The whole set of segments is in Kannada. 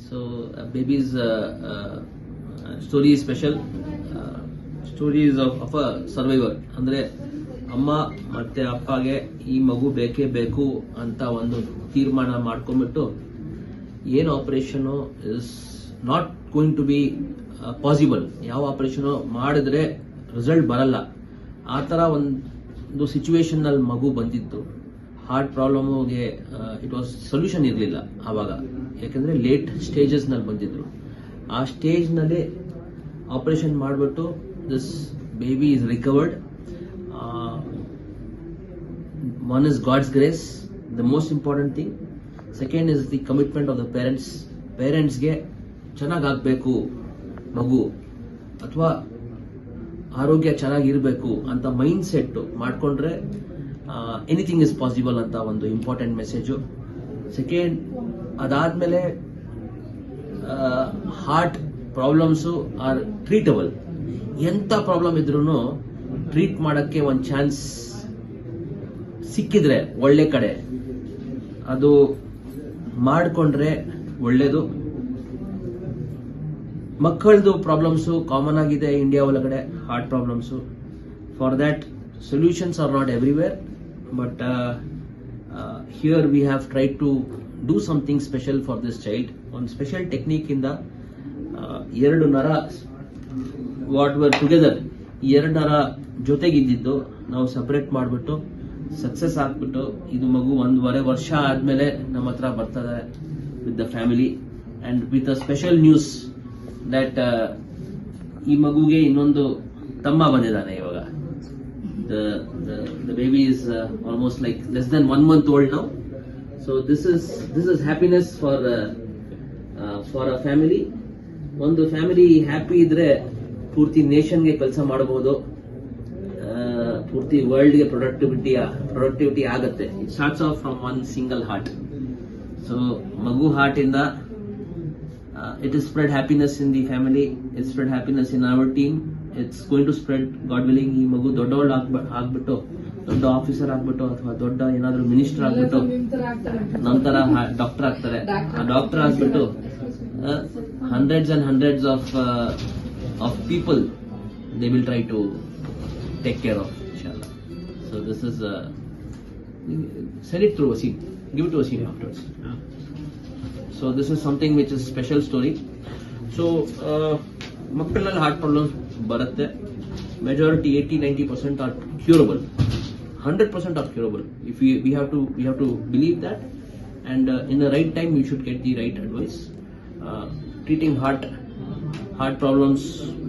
So baby's story is special. Stories of a survivor. ಅಂದ್ರೆ ಅಮ್ಮ ಮತ್ತೆ ಅಪ್ಪಗೆ ಈ ಮಗು ಬೇಕೇ ಬೇಕು ಅಂತ ಒಂದು ತೀರ್ಮಾನ ಮಾಡ್ಕೊಂಡ್ಬಿಟ್ಟು ಏನು operation is not going to be possible, ಯಾವ ಆಪರೇಷನ್ ಮಾಡಿದ್ರೆ ರಿಸಲ್ಟ್ ಬರಲ್ಲ, ಆ ಥರ ಒಂದು ಸಿಚುವೇಶನ್ ನಲ್ಲಿ ಮಗು ಬಂದಿತ್ತು. ಹಾರ್ಟ್ ಪ್ರಾಬ್ಲಮ್ಗೆ ಇಟ್ ವಾಸ್ ಸೊಲ್ಯೂಷನ್ ಇರಲಿಲ್ಲ ಆವಾಗ, ಯಾಕಂದ್ರೆ ಲೇಟ್ ಸ್ಟೇಜಸ್ ನಲ್ಲಿ ಬಂದಿದ್ರು. ಆ ಸ್ಟೇಜ್ ನಲ್ಲಿ ಆಪರೇಷನ್ ಮಾಡಿಬಿಟ್ಟು this baby is recovered. One is God's grace, the most important thing. Second is the commitment of the parents. Parents ಗೆ ಚೆನ್ನಾಗಾಗಬೇಕು ಮಗು ಅಥವಾ ಆರೋಗ್ಯ ಚೆನ್ನಾಗಿರಬೇಕು ಅಂತ ಮೈಂಡ್ ಸೆಟ್ ಮಾಡ್ಕೊಂಡ್ರೆ ಎನಿಥಿಂಗ್ ಇಸ್ ಪಾಸಿಬಲ್ ಅಂತ ಒಂದು ಇಂಪಾರ್ಟೆಂಟ್ ಮೆಸೇಜು. ಸೆಕೆಂಡ್, ಅದಾದ್ಮೇಲೆ ಹಾರ್ಟ್ ಪ್ರಾಬ್ಲಮ್ಸು ಆರ್ ಟ್ರೀಟಬಲ್. ಎಂಥ ಪ್ರಾಬ್ಲಮ್ ಇದ್ರೂ ಟ್ರೀಟ್ ಮಾಡೋಕ್ಕೆ ಒಂದು ಚಾನ್ಸ್ ಸಿಕ್ಕಿದ್ರೆ ಒಳ್ಳೆ ಕಡೆ ಅದು ಮಾಡಿಕೊಂಡ್ರೆ ಒಳ್ಳೇದು. ಮಕ್ಕಳದು ಪ್ರಾಬ್ಲಮ್ಸು ಕಾಮನ್ ಆಗಿದೆ ಇಂಡಿಯಾ ಒಳಗಡೆ, heart problems. For that solutions are not everywhere, but here we have tried to do something special for this child. ಒಂದು ಸ್ಪೆಷಲ್ ಟೆಕ್ನಿಕ್ ಇಂದ ಎರಡು ನರ ವಾಟ್ ವರ್ ಟುಗೆದರ್, ಎರಡು ನರ ಜೊತೆಗಿದ್ದಿದ್ದು ನಾವು ಸಪರೇಟ್ ಮಾಡಿಬಿಟ್ಟು ಸಕ್ಸಸ್ ಆಗ್ಬಿಟ್ಟು ಇದು ಮಗು 1.5 ವರ್ಷ ಆದ್ಮೇಲೆ ನಮ್ಮ ಹತ್ರ ಬರ್ತದೆ with the family and with a special news that ಈ ಮಗುಗೆ ಇನ್ನೊಂದು ತಮ್ಮ ಬಂದಿದ್ದಾನೆ ಇವಾಗ. The baby is almost like less than 1 month old now. So this is happiness for a family. ಒಂದು ಫ್ಯಾಮಿಲಿ ಹ್ಯಾಪಿ ಇದ್ರೆ ಪೂರ್ತಿ ನೇಷನ್ಗೆ ಕೆಲಸ ಮಾಡಬಹುದು, ಪೂರ್ತಿ ವರ್ಲ್ಡ್ ಗೆ ಪ್ರೊಡಕ್ಟಿವಿಟಿ ಆಗುತ್ತೆ. It starts off from one single heart. So ಮಗು ಹಾರ್ಟ್ ಇಂದ it is spread happiness in the family, it spread happiness in our team. It's going to spread, God willing. ಈ ಮಗು ದೊಡ್ಡವಳು ಆಗ್ಬಿಟ್ಟು ದೊಡ್ಡ ಆಫೀಸರ್ ಆಗ್ಬಿಟ್ಟು ಅಥವಾ ದೊಡ್ಡ ಏನಾದ್ರು ಮಿನಿಸ್ಟರ್ ಆಗ್ಬಿಟ್ಟು ನಂತರ ಡಾಕ್ಟರ್ ಆಗ್ತಾರೆ. ಆ ಡಾಕ್ಟರ್ ಆಗ್ಬಿಟ್ಟು hundreds and hundreds of people they will try to take care of, inshallah. So this is send it through Wasim, give it to Wasim afterwards. So this is something which is special story. So makkalal heart problems baratte, majority 80-90% are curable, 100% are curable. If we have to believe that, and in the right time we should get the right advice. Treating heart problems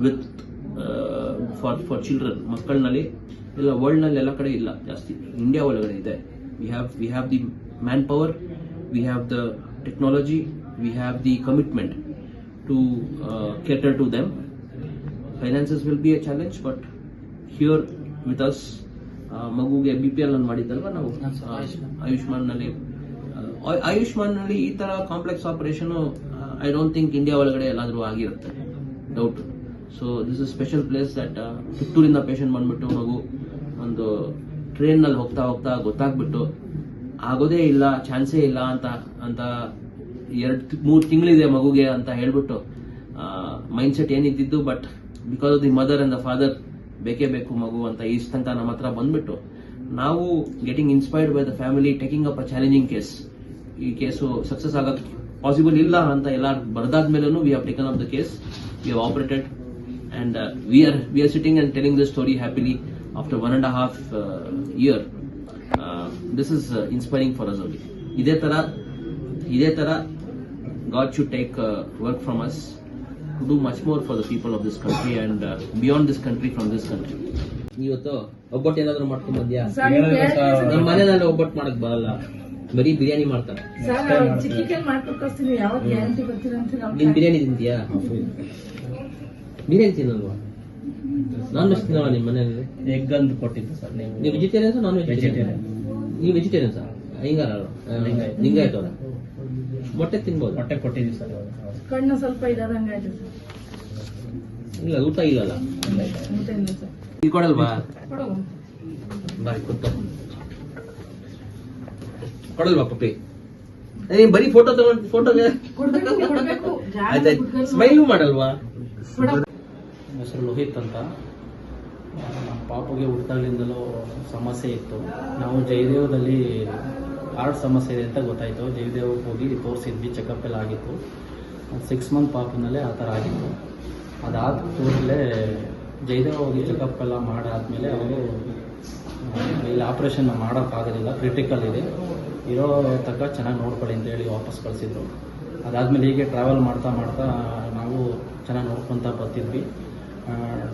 with for children, ಮಕ್ಕಳಲ್ಲಿ ಇಲ್ಲ, ವರ್ಲ್ಡ್ ನಲ್ಲಿ ಎಲ್ಲ ಕಡೆ ಇಲ್ಲ, ಜಾಸ್ತಿ ಇಂಡಿಯಾ ಒಳಗಡೆ ಇದೆ. we have the manpower, we have the technology, we have the commitment to cater to them. Finances will be a challenge, but here with us, ಮಗುಗೆ BPL ಅನ್ನು ಮಾಡಿದ್ದಲ್ವಾ ನಾವು ಆಯುಷ್ಮಾನ್ ನಲ್ಲಿ ಈ ತರ complex operation I don't think India ಒಳಗಡೆ ಎಲ್ಲಾದ್ರೂ ಆಗಿರುತ್ತೆ, doubt. So this is special place that ಪುತ್ತೂರಿಂದ ಪೇಷಂಟ್ ಬಂದ್ಬಿಟ್ಟು ಮಗು ಒಂದು ಟ್ರೈನ್ ನಲ್ಲಿ ಹೋಗ್ತಾ ಗೊತ್ತಾಗ್ಬಿಟ್ಟು ಆಗೋದೇ ಇಲ್ಲ, ಚಾನ್ಸೇ ಇಲ್ಲ ಅಂತ 2-3 ತಿಂಗಳಿದೆ ಮಗುಗೆ ಅಂತ ಹೇಳ್ಬಿಟ್ಟು ಮೈಂಡ್ ಸೆಟ್ ಏನಿದ್ದು, but because of the mother and the father ಬೇಕೇ ಬೇಕು ಮಗು ಅಂತ ಇಷ್ಟ ತನಕ ನಮ್ಮ ಹತ್ರ ಬಂದ್ಬಿಟ್ಟು ನಾವು getting inspired by the family, taking up a challenging case. ಈ ಕೇಸು ಸಕ್ಸಸ್ ಆಗಕ್ ಪಾಸಿಬಲ್ ಇಲ್ಲ ಅಂತ ಎಲ್ಲ ಬರ್ದಾದ್ಮೇಲೂ we have taken up the case, we have operated, and we are sitting and telling this story happily after 1.5 year. This is inspiring for us only. ಇದೇ ತರ God should take work from us to do much more for the people of this country and beyond this country, from this country. ಇವತ್ತು ಒಬ್ಬಟ್ಟು ಏನಾದ್ರು ಮಾಡ್ಕೊಂಡ್ ಬಂದ್ಯಾ? ನಮ್ಮ ಮನೆಯಲ್ಲಿ ಒಬ್ಬಟ್ಟು ಮಾಡಕ್ ಬರಲ್ಲ, ಬರೀ ಬಿರಿಯಾನಿ ಮಾಡ್ತಾರೆ. ನೀನ್ ಬಿರಿಯಾನಿ ತಿಂತೀಯಾ? ಬಿರಿಯಾನಿ ತಿನ್ನಲ್ವಾ? ನಾನ್ ವೆಜ್ ತಿನ್ನಲ್ವಾ ನಿಮ್ ಮನೆಯಲ್ಲಿ? ಎಗ್ ಅಂತ ಕೊಟ್ಟಿದ್ದು ಸರ್. ನೀವು ವೆಜಿಟೇರಿಯನ್ಸ್ ನಾನ್ ವೆಜಿಟೇರಿಯನ್? ನೀವು ವೆಜಿಟೇರಿಯನ್ ಸರ್? ಹಿಂಗಾರ ಲಿಂಗಾಯತ್ ಅವರ ಮೊಟ್ಟೆ ತಿನ್ಬೋದು? ಮೊಟ್ಟೆ ಕೊಟ್ಟಿದ್ದೀವಿ ಸರ್. ಕಣ್ಣು ಸ್ವಲ್ಪ ಇದಾದಂಗೆ ಇಲ್ಲ, ಊಟ ಇಲ್ಲಲ್ಲ. ಇಲ್ಲಿ ಕೊಡಲ್ವಾ? ಬಾಯ್ ಕೊಡ್ತಾ ಕೊಡಲ್ವಾ ಪಪ್ಪಿ? ನೀನ್ ಬರೀ ಫೋಟೋ ತಗೊಂಡ್ ಫೋಟೋಗೆ ಕೊಡ್ಬೇಕು ಆಯ್ತಾಯ್ತು ಸ್ಮೈಲು ಮಾಡಲ್ವಾ? ಹೆಸರು ಲೋಹಿತ್ ಅಂತ. ನಮ್ಮ ಪಾಪುಗೆ ಹುಟ್ಟಾಗ್ಲಿಂದಲೂ ಸಮಸ್ಯೆ ಇತ್ತು. ನಾವು ಜಯದೇವದಲ್ಲಿ ಹಾರ್ಟ್ ಸಮಸ್ಯೆ ಇದೆ ಅಂತ ಗೊತ್ತಾಯಿತು. ಜಯದೇವಕ್ಕೆ ಹೋಗಿ ತೋರಿಸಿದ್ವಿ, ಚೆಕಪ್ ಎಲ್ಲ ಆಗಿತ್ತು. 6 ಮಂತ್ ಪಾಪುನಲ್ಲೇ ಆ ಥರ ಆಗಿತ್ತು. ಅದಾದ ಕೂಡಲೇ ಜಯದೇವ ಹೋಗಿ ಚೆಕಪ್ ಎಲ್ಲ ಮಾಡಾದ್ಮೇಲೆ ಅವರು ಇಲ್ಲಿ ಆಪ್ರೇಷನ್ ಮಾಡೋಕ್ಕಾಗೋದಿಲ್ಲ, ಕ್ರಿಟಿಕಲ್ ಇದೆ, ಇರೋ ತನಕ ಚೆನ್ನಾಗಿ ನೋಡ್ಕೊಳ್ಳಿ ಅಂತ ಹೇಳಿ ವಾಪಸ್ ಕಳಿಸಿದ್ರು. ಅದಾದಮೇಲೆ ಹೀಗೆ ಟ್ರಾವೆಲ್ ಮಾಡ್ತಾ ಮಾಡ್ತಾ ನಾವು ಚೆನ್ನಾಗಿ ನೋಡ್ಕೊತಾ ಬರ್ತಿದ್ವಿ.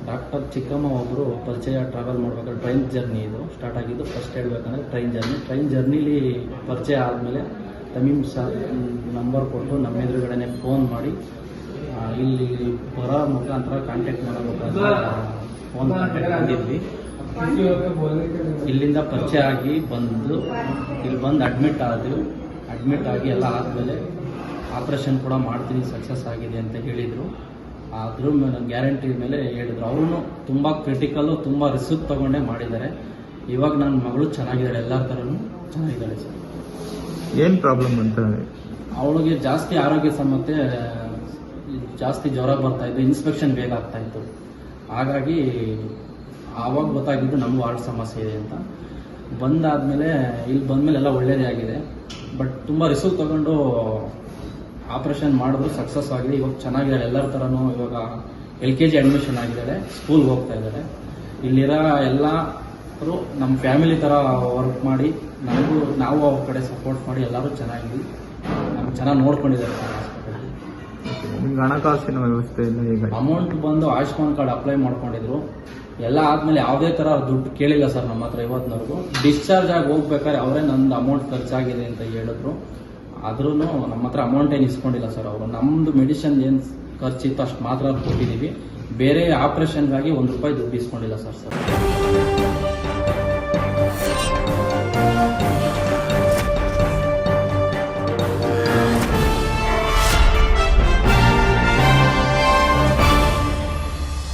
ಡಾಕ್ಟರ್ ಚಿಕ್ಕಮ್ಮ ಒಬ್ಬರು ಪರಿಚಯ, ಟ್ರಾವೆಲ್ ಮಾಡ್ಬೇಕಾದ್ರೆ ಟ್ರೈನ್ ಜರ್ನಿ ಇದು ಸ್ಟಾರ್ಟ್ ಆಗಿದ್ದು. ಫಸ್ಟ್ ಹೇಳ್ಬೇಕಂದ್ರೆ ಟ್ರೈನ್ ಜರ್ನಿಲಿ ಪರಿಚಯ ಆದಮೇಲೆ ತಮೀಮ್ ಸರ್ ನಂಬರ್ ಕೊಟ್ಟು ನಮ್ಮ ಎದುರುಗಡೆನೆ ಫೋನ್ ಮಾಡಿ ಇಲ್ಲಿ ಬರೋ ಮುಖಾಂತರ ಕಾಂಟ್ಯಾಕ್ಟ್ ಮಾಡಬೇಕಾದ್ರೆ ಫೋನ್ ಕಾಂಟ್ಯಾಕ್ಟ್ ಮಾಡಿದ್ವಿ. ಇಲ್ಲಿಂದ ಪರಿಚಯ ಆಗಿ ಬಂದು ಇಲ್ಲಿ ಬಂದು ಅಡ್ಮಿಟ್ ಆಗಿ ಎಲ್ಲ ಆದಮೇಲೆ ಆಪ್ರೇಷನ್ ಕೂಡ ಮಾಡ್ತೀನಿ, ಸಕ್ಸಸ್ ಆಗಿದೆ ಅಂತ ಹೇಳಿದರು. ಅದ್ರ ಮೇಲೆ ಗ್ಯಾರಂಟಿ ಮೇಲೆ ಹೇಳಿದ್ರು. ಅವರು ತುಂಬ ಕ್ರಿಟಿಕಲ್ಲು, ತುಂಬ ರಿಸ್ಕ್ ತಗೊಂಡೇ ಮಾಡಿದ್ದಾರೆ. ಇವಾಗ ನನ್ನ ಮಗಳು ಚೆನ್ನಾಗಿದ್ದಾಳೆ, ಎಲ್ಲರ ಥರನೂ ಚೆನ್ನಾಗಿದ್ದಾಳೆ ಸರ್. ಏನು ಪ್ರಾಬ್ಲಮ್ ಅಂತ? ಅವಳಿಗೆ ಜಾಸ್ತಿ ಆರೋಗ್ಯ ಸಮಸ್ಯೆ, ಜಾಸ್ತಿ ಜ್ವರ ಬರ್ತಾಯಿತ್ತು, ಇನ್ಸ್ಪೆಕ್ಷನ್ ಬೇಗ ಆಗ್ತಾಯಿತ್ತು. ಹಾಗಾಗಿ ಆವಾಗ ಗೊತ್ತಾಗಿದ್ದು ನಮಗೂ ಹಾರ್ಟ್ ಸಮಸ್ಯೆ ಇದೆ ಅಂತ. ಬಂದಾದಮೇಲೆ ಇಲ್ಲಿ ಬಂದಮೇಲೆ ಎಲ್ಲ ಒಳ್ಳೇದೇ ಆಗಿದೆ. ಬಟ್ ತುಂಬ ರಿಸ್ಕ್ ತಗೊಂಡು ಆಪ್ರೇಷನ್ ಮಾಡಿದ್ರು, ಸಕ್ಸಸ್ ಆಗಿದೆ. ಇವಾಗ ಚೆನ್ನಾಗಿದ್ದಾಳೆ, ಎಲ್ಲರ ಥರನೂ. ಇವಾಗ LKG ಅಡ್ಮಿಷನ್ ಆಗಿದ್ದಾಳೆ, ಸ್ಕೂಲ್ಗೆ ಹೋಗ್ತಾ ಇದ್ದಾರೆ. ಇಲ್ಲಿರೋ ಎಲ್ಲರೂ ನಮ್ಮ ಫ್ಯಾಮಿಲಿ ಥರ ವರ್ಕ್ ಮಾಡಿ ನಾವು ಅವ್ರ ಕಡೆ ಸಪೋರ್ಟ್ ಮಾಡಿ ಎಲ್ಲರೂ ಚೆನ್ನಾಗಿದ್ವಿ, ನಮ್ಗೆ ಚೆನ್ನಾಗಿ ನೋಡ್ಕೊಂಡಿದ್ದಾರೆ ಸರ್ ಹಾಸ್ಪಿಟಲ್. ನಿಮ್ಗೆ ಹಣಕಾಸಿನ ವ್ಯವಸ್ಥೆ ಎಲ್ಲ ಹೇಗೆ? ಅಮೌಂಟ್ ಬಂದು ಆಯುಷ್ಮಾನ್ ಕಾರ್ಡ್ ಅಪ್ಲೈ ಮಾಡ್ಕೊಂಡಿದ್ರು. ಎಲ್ಲ ಆದಮೇಲೆ ಯಾವುದೇ ಥರ ದುಡ್ಡು ಕೇಳಿಲ್ಲ ಸರ್ ನಮ್ಮ ಹತ್ರ ಇವತ್ತಿನವರೆಗೂ. ಡಿಸ್ಚಾರ್ಜ್ ಆಗಿ ಹೋಗ್ಬೇಕಾದ್ರೆ ಅವರೇ ನಂದು ಅಮೌಂಟ್ ಖರ್ಚಾಗಿದೆ ಅಂತ ಹೇಳಿದ್ರು. ಆದ್ರೂ ನಮ್ಮ ಹತ್ರ ಅಮೌಂಟ್ ಏನು ಇಸ್ಕೊಂಡಿಲ್ಲ ಸರ್ ಅವರು. ನಮ್ಮದು ಮೆಡಿಸಿನ್ ಏನು ಖರ್ಚಿತ್ತು ಅಷ್ಟು ಮಾತ್ರ ಕೊಟ್ಟಿದ್ದೀವಿ. ಬೇರೆ ಆಪ್ರೇಷನ್ಗಾಗಿ ₹1 ದುಡ್ಡು ಇಸ್ಕೊಂಡಿಲ್ಲ ಸರ್.